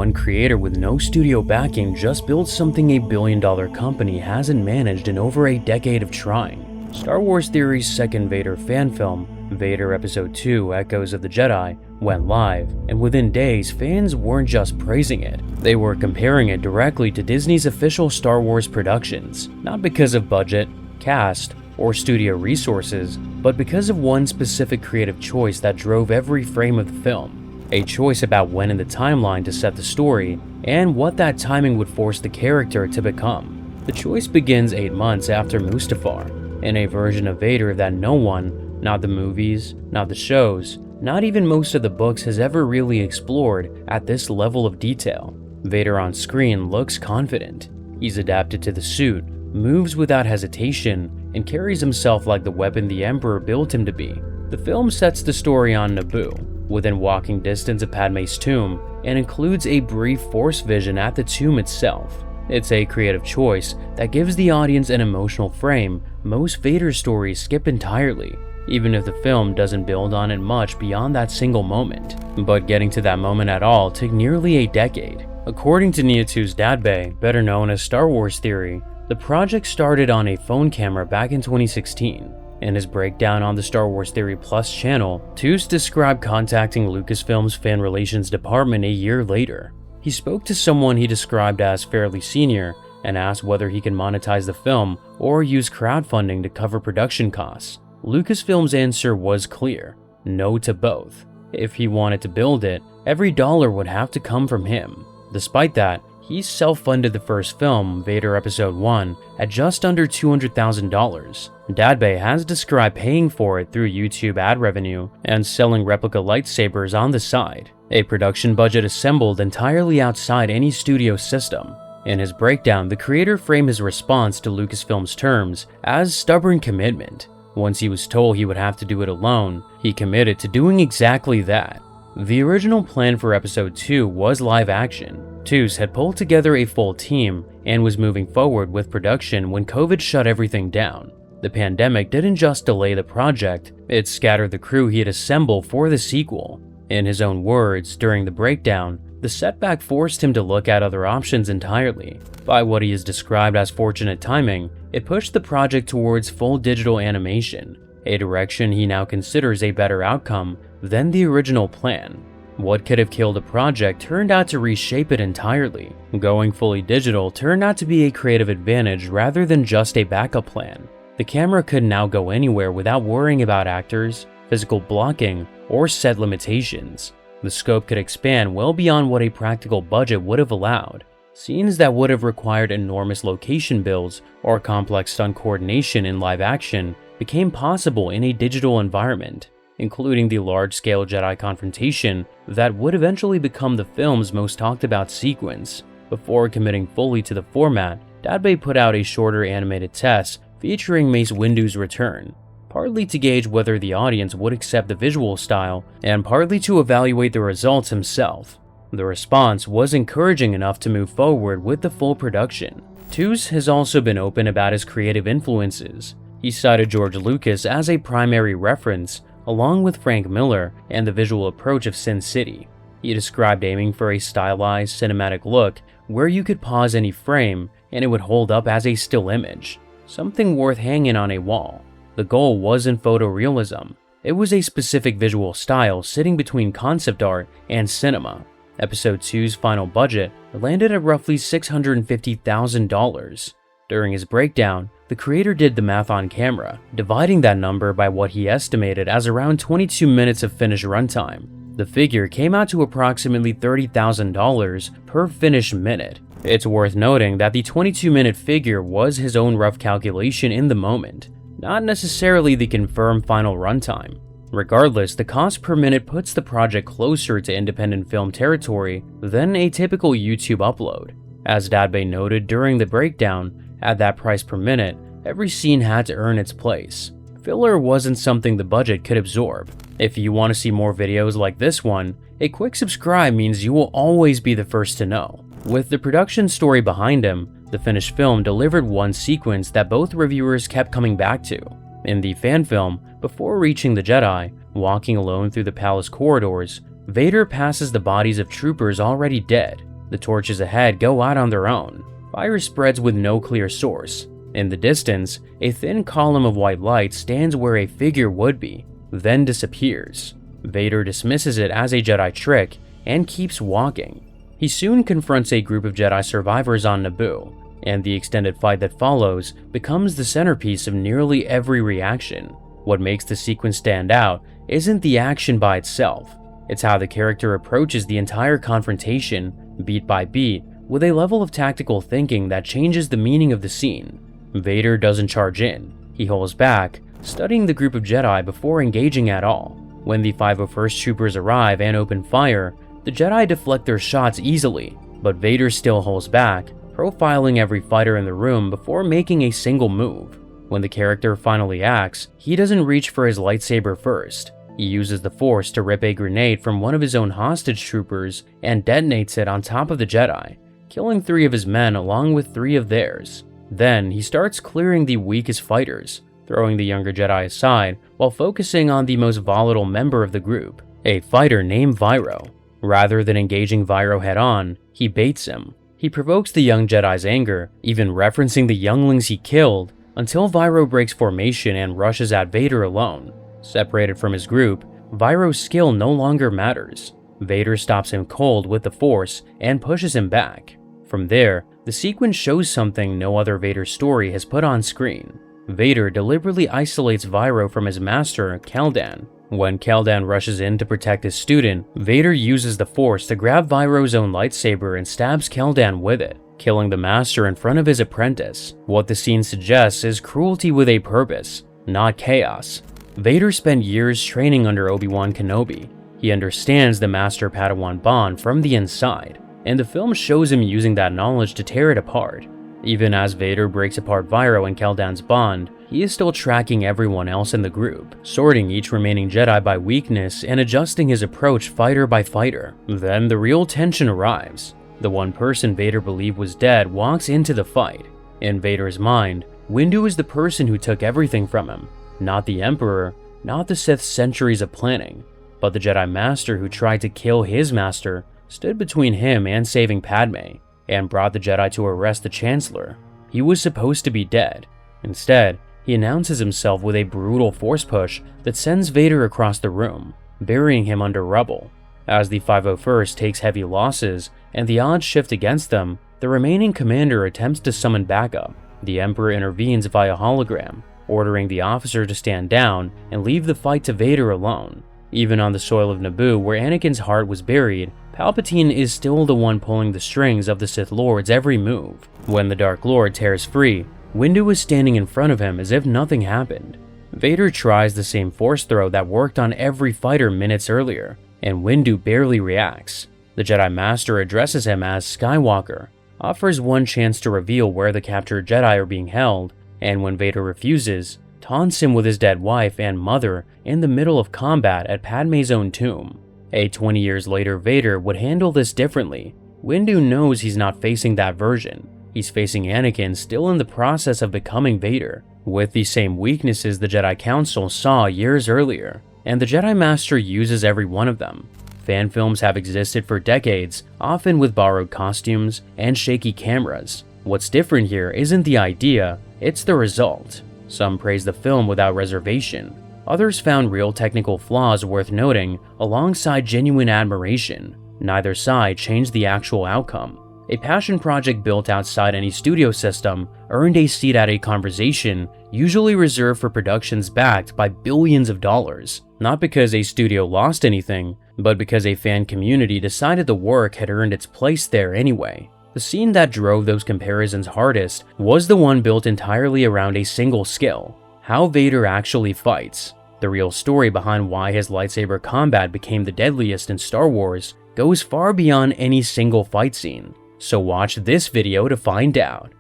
one creator with no studio backing just built something a billion-dollar company hasn't managed in over a decade of trying. Star Wars Theory's second Vader fan film, Vader Episode 2 Echoes of the Jedi, went live, and within days, fans weren't just praising it. They were comparing it directly to Disney's official Star Wars productions, not because of budget, cast, or studio resources, but because of one specific creative choice that drove every frame of the film. A choice about when in the timeline to set the story, and what that timing would force the character to become. The choice begins 8 months after Mustafar, in a version of Vader that no one, not the movies, not the shows, not even most of the books has ever really explored at this level of detail. Vader on screen looks confident. He's adapted to the suit, moves without hesitation, and carries himself like the weapon the Emperor built him to be. The film sets the story on Naboo, within walking distance of Padme's tomb, and includes a brief Force vision at the tomb itself. It's a creative choice that gives the audience an emotional frame most Vader stories skip entirely, even if the film doesn't build on it much beyond that single moment. But getting to that moment at all took nearly a decade. According to Niatu's Dadbay, better known as Star Wars Theory, the project started on a phone camera back in 2016. In his breakdown on the Star Wars Theory Plus channel, Toos described contacting Lucasfilm's fan relations department a year later. He spoke to someone he described as fairly senior and asked whether he can monetize the film or use crowdfunding to cover production costs. Lucasfilm's answer was clear: no to both. If he wanted to build it, every dollar would have to come from him. Despite that, he self-funded the first film, Vader Episode 1, at just under $200,000. Dadbay has described paying for it through YouTube ad revenue and selling replica lightsabers on the side, a production budget assembled entirely outside any studio system. In his breakdown, the creator framed his response to Lucasfilm's terms as stubborn commitment. Once he was told he would have to do it alone, he committed to doing exactly that. The original plan for Episode 2 was live action. Toos had pulled together a full team and was moving forward with production when COVID shut everything down. The pandemic didn't just delay the project, it scattered the crew he had assembled for the sequel. In his own words, during the breakdown, the setback forced him to look at other options entirely. By what he has described as fortunate timing, it pushed the project towards full digital animation, a direction he now considers a better outcome than the original plan. What could have killed a project turned out to reshape it entirely. Going fully digital turned out to be a creative advantage rather than just a backup plan. The camera could now go anywhere without worrying about actors, physical blocking, or set limitations. The scope could expand well beyond what a practical budget would have allowed. Scenes that would have required enormous location builds or complex stunt coordination in live action became possible in a digital environment, including the large-scale Jedi confrontation that would eventually become the film's most talked about sequence. Before committing fully to the format, Dadbay put out a shorter animated test featuring Mace Windu's return, partly to gauge whether the audience would accept the visual style and partly to evaluate the results himself. The response was encouraging enough to move forward with the full production. Toos has also been open about his creative influences. He cited George Lucas as a primary reference, along with Frank Miller and the visual approach of Sin City. He described aiming for a stylized cinematic look where you could pause any frame and it would hold up as a still image, something worth hanging on a wall. The goal wasn't photorealism, it was a specific visual style sitting between concept art and cinema. Episode 2's final budget landed at roughly $650,000. During his breakdown, the creator did the math on camera, dividing that number by what he estimated as around 22 minutes of finished runtime. The figure came out to approximately $30,000 per finished minute. It's worth noting that the 22-minute figure was his own rough calculation in the moment, not necessarily the confirmed final runtime. Regardless, the cost per minute puts the project closer to independent film territory than a typical YouTube upload. As Dadbay noted during the breakdown, at that price per minute, every scene had to earn its place. Filler wasn't something the budget could absorb. If you want to see more videos like this one, a quick subscribe means you will always be the first to know. With the production story behind him, the finished film delivered one sequence that both reviewers kept coming back to. In the fan film, before reaching the Jedi, walking alone through the palace corridors, Vader passes the bodies of troopers already dead. The torches ahead go out on their own. Fire spreads with no clear source. In the distance, a thin column of white light stands where a figure would be, then disappears. Vader dismisses it as a Jedi trick and keeps walking. He soon confronts a group of Jedi survivors on Naboo, and the extended fight that follows becomes the centerpiece of nearly every reaction. What makes the sequence stand out isn't the action by itself, it's how the character approaches the entire confrontation, beat by beat, with a level of tactical thinking that changes the meaning of the scene. Vader doesn't charge in, he holds back, studying the group of Jedi before engaging at all. When the 501st troopers arrive and open fire, the Jedi deflect their shots easily, but Vader still holds back, profiling every fighter in the room before making a single move. When the character finally acts, he doesn't reach for his lightsaber first. He uses the Force to rip a grenade from one of his own hostage troopers and detonates it on top of the Jedi, killing 3 of his men along with 3 of theirs. Then he starts clearing the weakest fighters, throwing the younger Jedi aside while focusing on the most volatile member of the group, a fighter named Vyro. Rather than engaging Vyro head-on, he baits him. He provokes the young Jedi's anger, even referencing the younglings he killed, until Vyro breaks formation and rushes at Vader alone. Separated from his group, Vyro's skill no longer matters. Vader stops him cold with the Force and pushes him back. From there, the sequence shows something no other Vader story has put on screen. Vader deliberately isolates Vyro from his master, Kaldan. When Kaldan rushes in to protect his student, Vader uses the Force to grab Vyro's own lightsaber and stabs Kaldan with it, killing the master in front of his apprentice. What the scene suggests is cruelty with a purpose, not chaos. Vader spent years training under Obi-Wan Kenobi. He understands the Master-Padawan bond from the inside, and the film shows him using that knowledge to tear it apart. Even as Vader breaks apart Vyro and Kaldan's bond, he is still tracking everyone else in the group, sorting each remaining Jedi by weakness and adjusting his approach fighter by fighter. Then the real tension arrives. The one person Vader believed was dead walks into the fight. In Vader's mind, Windu is the person who took everything from him, not the Emperor, not the Sith's centuries of planning, but the Jedi Master who tried to kill his master, stood between him and saving Padme, and brought the Jedi to arrest the Chancellor. He was supposed to be dead. Instead, he announces himself with a brutal Force push that sends Vader across the room, burying him under rubble. As the 501st takes heavy losses and the odds shift against them, the remaining commander attempts to summon backup. The Emperor intervenes via hologram, ordering the officer to stand down and leave the fight to Vader alone. Even on the soil of Naboo, where Anakin's heart was buried, Palpatine is still the one pulling the strings of the Sith Lord's every move. When the Dark Lord tears free, Windu is standing in front of him as if nothing happened. Vader tries the same Force throw that worked on every fighter minutes earlier, and Windu barely reacts. The Jedi Master addresses him as Skywalker, offers one chance to reveal where the captured Jedi are being held, and when Vader refuses, taunts him with his dead wife and mother in the middle of combat at Padme's own tomb. 20 years later, Vader would handle this differently. Windu knows he's not facing that version. He's facing Anakin still in the process of becoming Vader, with the same weaknesses the Jedi Council saw years earlier, and the Jedi Master uses every one of them. Fan films have existed for decades, often with borrowed costumes and shaky cameras. What's different here isn't the idea, it's the result. Some praise the film without reservation. Others found real technical flaws worth noting, alongside genuine admiration. Neither side changed the actual outcome. A passion project built outside any studio system earned a seat at a conversation usually reserved for productions backed by billions of dollars. Not because a studio lost anything, but because a fan community decided the work had earned its place there anyway. The scene that drove those comparisons hardest was the one built entirely around a single skill: how Vader actually fights. The real story behind why his lightsaber combat became the deadliest in Star Wars goes far beyond any single fight scene. So watch this video to find out.